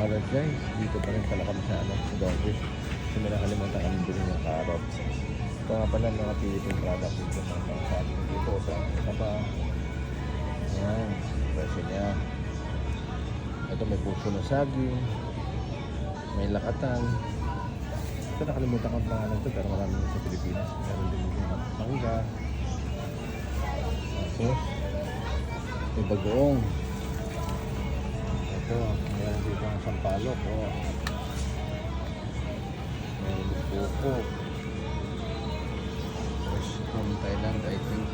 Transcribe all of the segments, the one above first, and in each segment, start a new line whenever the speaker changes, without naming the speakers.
carrot guys. Dito pa rin pala kami sa sa Doggies. Kasi may nakalimutan kami bilhin ng carrot. Ito nga pala mga Philippine product dito ng pangsabi. Dito sa pa. Ayan, presyo niya. Ito may puso ng saging. May lakatan. Ito nakalimutan ko ang pangalan ito pero marami sa Pilipinas. Meron din dito ng mangga. Tapos may bagoong. Ito, meron dito ang sampalok. Meron din buko. Fresh from Thailand, I think.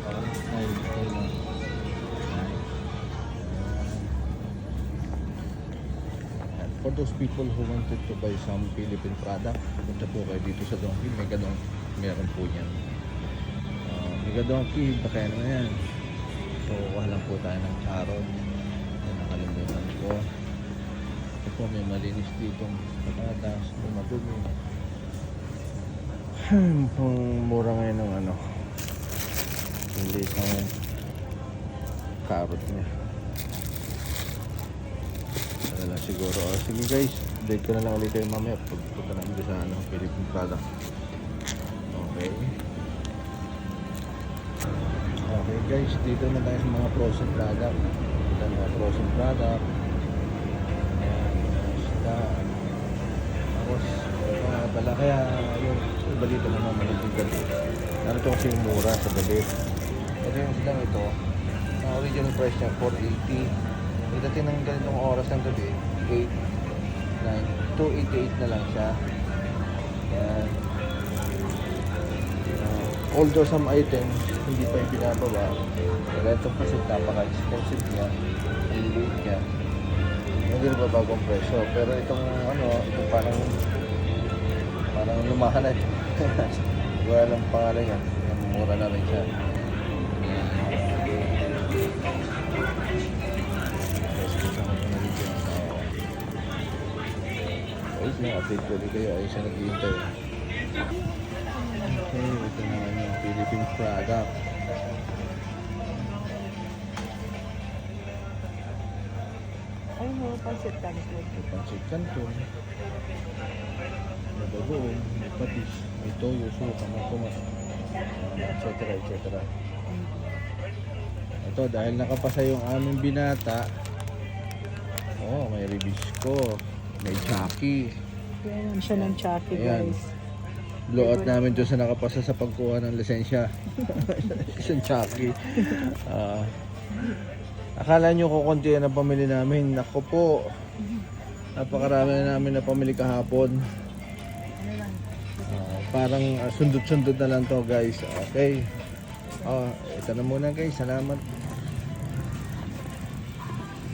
Thailand. For those people who wanted to buy some Philippine product, punta po kayo dito sa Donkey. Meron po yan. Mega Donkey, baka naman yan. So, kuha lang po tayo ng carrot. Nakalimutan ko. Ito po, may malinis ditong patatas, may madumi. Pang mura ngayon ng ano. Hindi isang carrot niya. Ano lang siguro. Sige guys, update ko na lang ulit kayo mamaya. Pagpunta namin sa ano, Philippine product. Okay. Okay guys, dito na tayo sa mga frozen product. Ito mga frozen product. Ayan, basta. Tapos, ito nga pala. Kaya yung balita naman maligid gabi. Narito kasi yung mura sa gabi. Ito yung silang ito. Ang original price niya, 480. Ito tinanggal ng oras ng gabi, 8, 9, 288 na lang siya. Ayan. Although some items hindi pa yung binababa, pero ito kasi napaka-expensive niya, ang liit niya, hindi na babagong presyo. Pero itong ano, itong parang lumahan na wala lang pangalan niya, mura na rin siya. Wait na, update ko ulit kayo, ayos siya naghihintay. Okay, ito naman yung Philippine product.
Ay mo, pancit canton.
May pancit canton, may bagoong, may patis, may toyo, suka, may tomas, etc. etc. Ito, dahil nakapasa yung aming binata, may ribisco, may Chucky.
Yan siya ng Chucky
Ayan.
guys.
Blowout namin doon sa nakapasa sa pagkuha ng lisensya. Isang Chucky. Akala nyo kukunti na pamili namin. Naku po. Napakarami na namin na pamili kahapon. Parang sundot-sundot na lang to guys. Okay. Ito na muna guys. Salamat.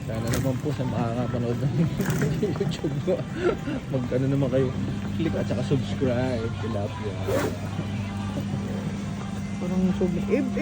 Sana naman po sa makakapanood ng YouTube ko. Mag-ano naman kayo. Click at saka subscribe. Tilapia.
Parang